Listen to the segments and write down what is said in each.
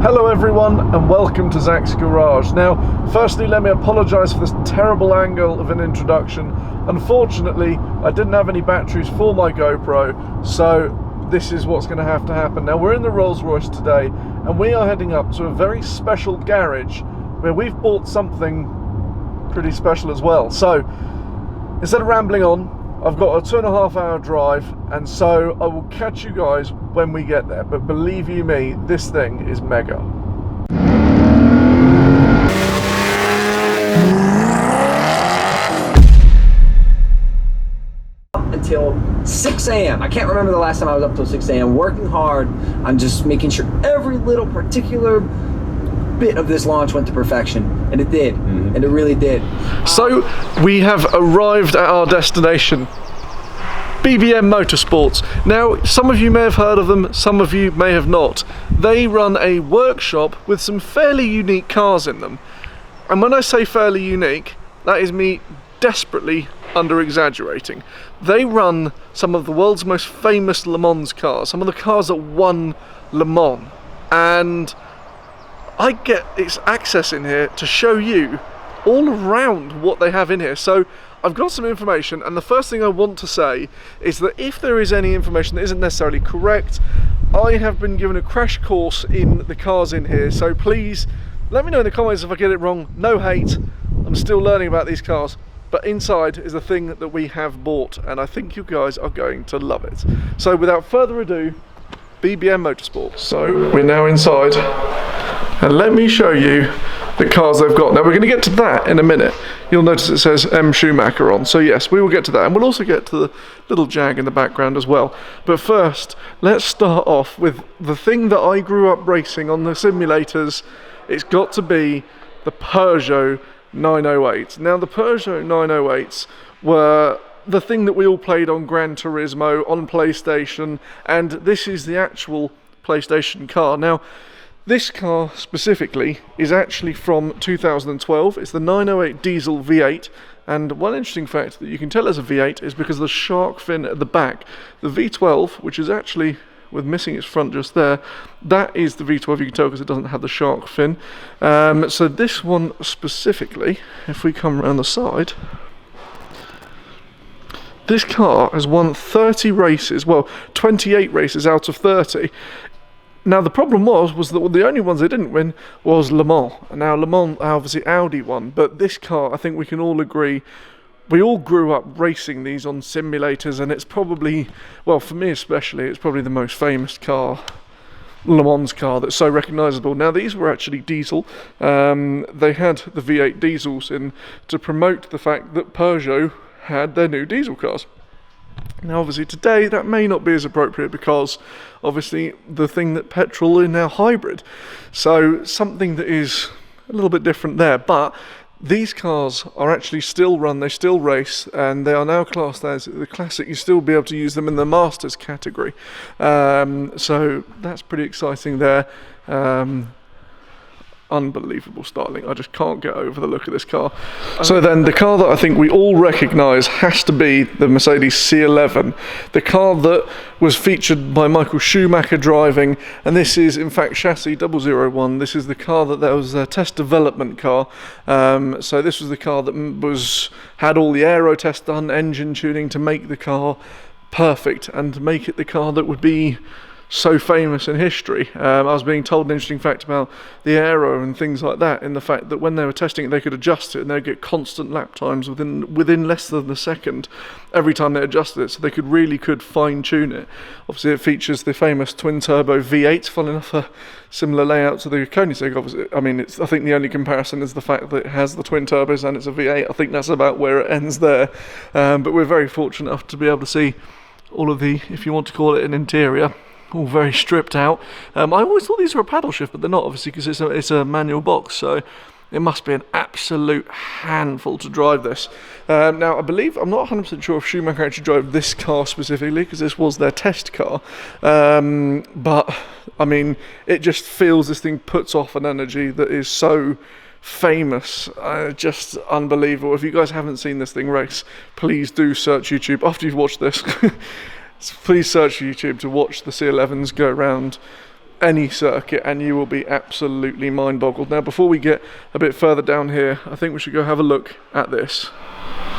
Hello everyone and welcome to Zach's Garage. Now, firstly let me apologise for this terrible angle of an introduction. Unfortunately, I didn't have any batteries for my GoPro, so this is what's going to happen. Now, we're in the Rolls-Royce today and we are heading up to a very special garage where we've bought something pretty special as well. So, instead of rambling on, I've got a 2.5 hour drive, and so I will catch you guys when we get there. But believe you me, this thing is mega. Until 6 a.m. I can't remember the last time I was up till 6 a.m. working hard. I'm just making sure every little particular bit of this launch went to perfection, and it did, and it really did. So we have arrived at our destination, BBM Motorsports. Now, some of you may have heard of them, some of you may have not. They run a workshop with some fairly unique cars in them, and when I say fairly unique, that is me desperately under exaggerating. They run some of the world's most famous Le Mans cars, some of the cars that won Le Mans, and I get its access in here to show you all around what they have in here. So I've got some information, and the first thing I want to say is that if there is any information that isn't necessarily correct, I have been given a crash course in the cars in here, so please let me know in the comments if I get it wrong. No hate, I'm still learning about these cars. But inside is the thing that we have bought, and I think you guys are going to love it. So without further ado, BBM Motorsports. So we're now inside, and let me show you the cars they've got. Now we're going to get to that in a minute. You'll notice it says M. Schumacher on, so yes, we will get to that, and we'll also get to the little Jag in the background as well. But first, let's start off with the thing that I grew up racing on the simulators. It's got to be the Peugeot 908. Now the Peugeot 908s were the thing that we all played on Gran Turismo, on PlayStation, and this is the actual PlayStation car. Now, this car specifically is actually from 2012. It's the 908 diesel V8, and one interesting fact that you can tell as a V8 is because of the shark fin at the back. The V12, which is actually, with missing its front just there, that is the V12, you can tell because it doesn't have the shark fin. So this one specifically, if we come around the side, this car has won 30 races, well, 28 races out of 30. Now the problem was that the only ones they didn't win was Le Mans. Now Le Mans, obviously Audi won, but this car, I think we can all agree, we all grew up racing these on simulators, and it's probably, well, for me especially, it's probably the most famous car, Le Mans car, that's so recognisable. Now these were actually diesel. They had the V8 diesels in to promote the fact that Peugeot had their new diesel cars. Now obviously today that may not be as appropriate because obviously the thing that petrol is now hybrid, so something that is a little bit different there. But these cars are actually still run, they still race, and they are now classed as the classic. You still be able to use them in the Masters category, so that's pretty exciting there. Unbelievable styling. I just can't get over the look of this car. So then the car that I think we all recognise has to be the Mercedes C11, the car that was featured by Michael Schumacher driving, and this is in fact chassis 001. This is the car that was a test development car. So this was the car that had all the aero tests done, engine tuning to make the car perfect and to make it the car that would be so famous in history. I was being told an interesting fact about the aero and things like that, in the fact that when they were testing it, they could adjust it and they'd get constant lap times within less than a second every time they adjusted it, so they could fine tune it. Obviously it features the famous twin turbo V8, funnily enough a similar layout to the Koenigsegg. Obviously, I mean, I think the only comparison is the fact that it has the twin turbos and it's a V8. I think that's about where it ends there, but we're very fortunate enough to be able to see all of the, if you want to call it an interior, all very stripped out. I always thought these were a paddle shift, but they're not, obviously, because it's a manual box, so it must be an absolute handful to drive this. Now, I believe, I'm not 100% sure if Schumacher actually drove this car specifically, because this was their test car, but, I mean, it just feels, this thing puts off an energy that is so famous, just unbelievable. If you guys haven't seen this thing race, please do search YouTube after you've watched this. Please search YouTube to watch the C11s go around any circuit and you will be absolutely mind boggled. Now before we get a bit further down here, I think we should go have a look at this.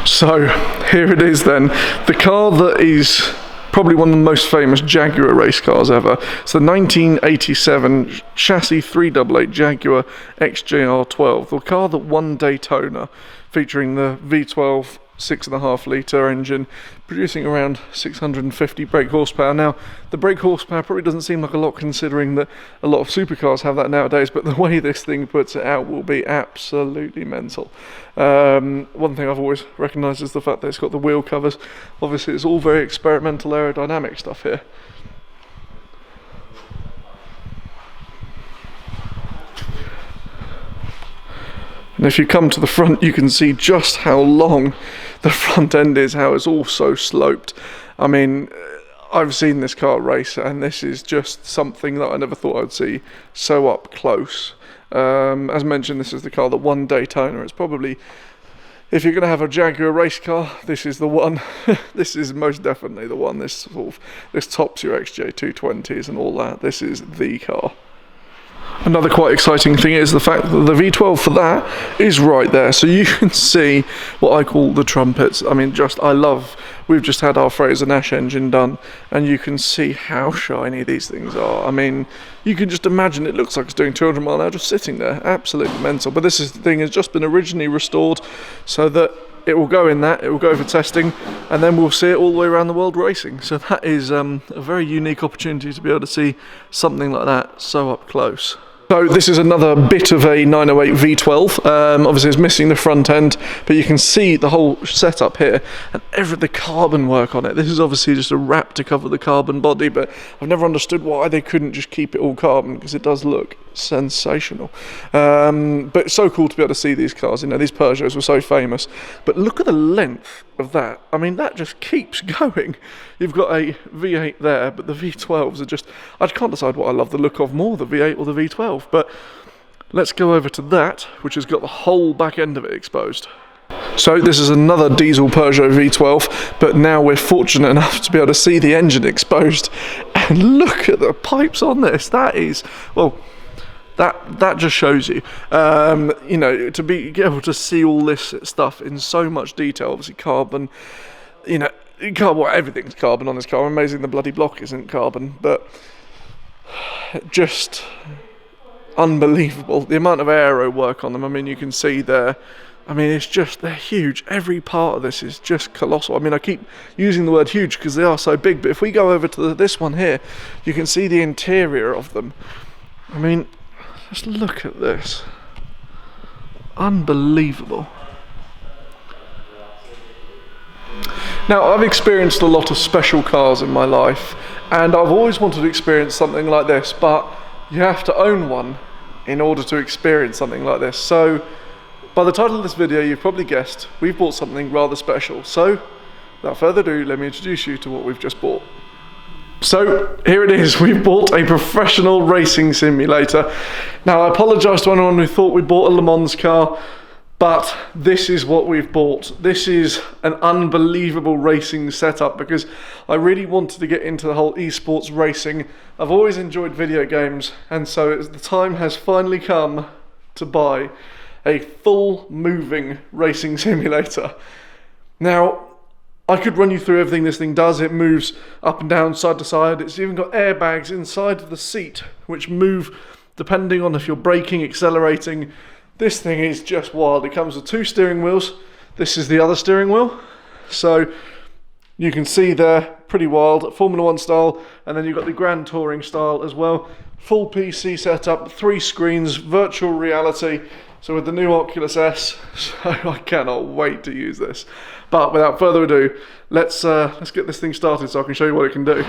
So here it is then, the car that is probably one of the most famous Jaguar race cars ever. It's the 1987 chassis 388 Jaguar XJR12, the car that won Daytona, featuring the V12 6.5 litre engine, producing around 650 brake horsepower. Now, the brake horsepower probably doesn't seem like a lot considering that a lot of supercars have that nowadays, but the way this thing puts it out will be absolutely mental. One thing I've always recognised is the fact that it's got the wheel covers. Obviously, it's all very experimental aerodynamic stuff here. And if you come to the front, you can see just how long the front end is, how it's all so sloped. I mean, I've seen this car race, and this is just something that I never thought I'd see so up close. As mentioned, this is the car that won Daytona. It's probably, if you're going to have a Jaguar race car, this is the one. This is most definitely the one. This tops your XJ220s and all that. This is the car. Another quite exciting thing is the fact that the V12 for that is right there, so you can see what I call the trumpets. I mean, we've just had our Fraser Nash engine done, and you can see how shiny these things are. I mean, you can just imagine it looks like it's doing 200 miles an hour just sitting there, absolutely mental. But this thing has just been originally restored so that it will go in that, it will go for testing, and then we'll see it all the way around the world racing. So that is a very unique opportunity to be able to see something like that so up close. So this is another bit of a 908 V12. Obviously it's missing the front end, but you can see the whole setup here and the carbon work on it. This is obviously just a wrap to cover the carbon body, but I've never understood why they couldn't just keep it all carbon, because it does look sensational. But it's so cool to be able to see these cars. You know, these Peugeots were so famous, but look at the length of that. I mean, that just keeps going. You've got a V8 there, but the V12s are just, I can't decide what I love the look of more, the V8 or the V12. But let's go over to that, which has got the whole back end of it exposed. So this is another diesel Peugeot V12, but now we're fortunate enough to be able to see the engine exposed. And look at the pipes on this. That is, well, that just shows you, you know, to be able to see all this stuff in so much detail. Obviously carbon, you know, everything's carbon on this car. Amazing the bloody block isn't carbon, but just unbelievable. The amount of aero work on them, I mean, you can see there. I mean, it's just, they're huge. Every part of this is just colossal. I mean, I keep using the word huge because they are so big, but if we go over to this one here, you can see the interior of them. I mean, just look at this. Unbelievable. Now, I've experienced a lot of special cars in my life, and I've always wanted to experience something like this, but you have to own one in order to experience something like this. So, by the title of this video, you've probably guessed, we've bought something rather special. So, without further ado, let me introduce you to what we've just bought. So here it is, we've bought a professional racing simulator. Now I apologise to anyone who thought we bought a Le Mans car, but this is what we've bought. This is an unbelievable racing setup because I really wanted to get into the whole esports racing. I've always enjoyed video games, and so the time has finally come to buy a full moving racing simulator. Now, I could run you through everything this thing does. It moves up and down, side to side. It's even got airbags inside of the seat, which move depending on if you're braking, accelerating. This thing is just wild. It comes with 2 steering wheels. This is the other steering wheel. So you can see there, pretty wild, Formula 1 style. And then you've got the Grand Touring style as well. Full PC setup, 3 screens, virtual reality. So with the new Oculus S, so I cannot wait to use this. But without further ado, let's get this thing started so I can show you what it can do.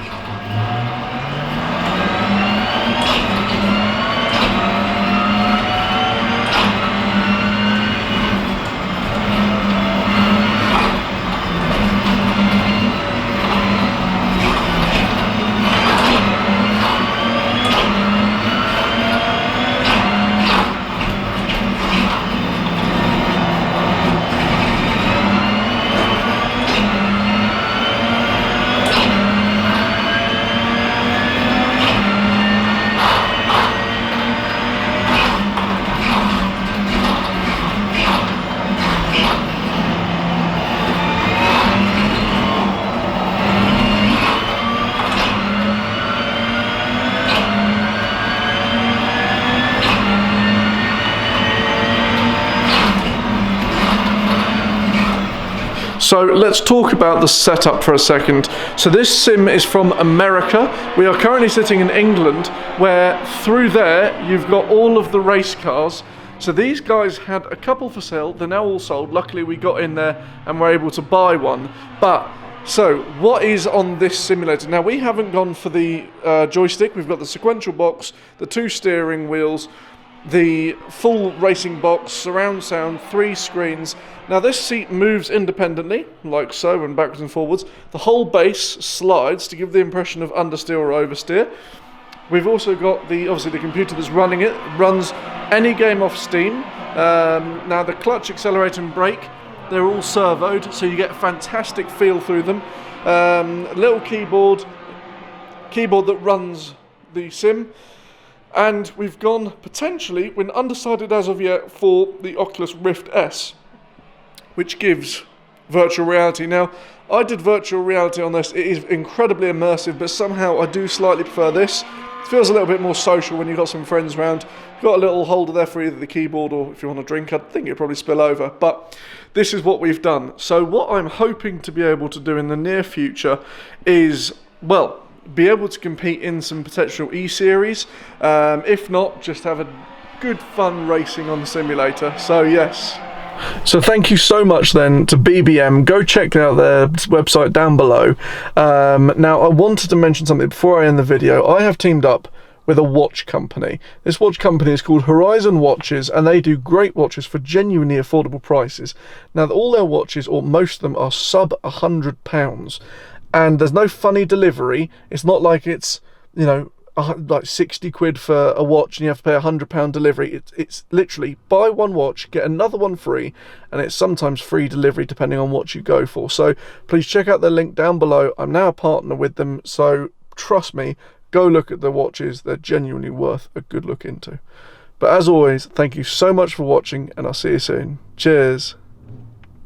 So let's talk about the setup for a second. So this sim is from America. We are currently sitting in England, where through there you've got all of the race cars. So these guys had a couple for sale, they're now all sold. Luckily we got in there and were able to buy one. But, so what is on this simulator? Now we haven't gone for the joystick, we've got the sequential box, the 2 steering wheels, the full racing box, surround sound, 3 screens. Now this seat moves independently, like so, and backwards and forwards. The whole base slides to give the impression of understeer or oversteer. We've also got obviously the computer that's running it. It runs any game off Steam. Now the clutch, accelerator and brake, they're all servoed, so you get a fantastic feel through them. Little keyboard that runs the sim. And we've gone, potentially, we're undecided as of yet, for the Oculus Rift S, which gives virtual reality. Now, I did virtual reality on this. It is incredibly immersive, but somehow I do slightly prefer this. It feels a little bit more social when you've got some friends around. You've got a little holder there for either the keyboard or if you want a drink. I think it'll probably spill over, but this is what we've done. So what I'm hoping to be able to do in the near future is, well, be able to compete in some potential E-Series. If not, just have a good fun racing on the simulator. So yes. So thank you so much then to BBM. Go check out their website down below. Now I wanted to mention something before I end the video. I have teamed up with a watch company. This watch company is called Horizon Watches, and they do great watches for genuinely affordable prices. Now all their watches, or most of them, are sub £100. And there's no funny delivery. It's not like it's, you know, like 60 quid for a watch and you have to pay £100 delivery. It's literally buy one watch, get another one free, and it's sometimes free delivery depending on what you go for. So please check out the link down below. I'm now a partner with them, so trust me, go look at the watches. They're genuinely worth a good look into. But as always, thank you so much for watching, and I'll see you soon. Cheers.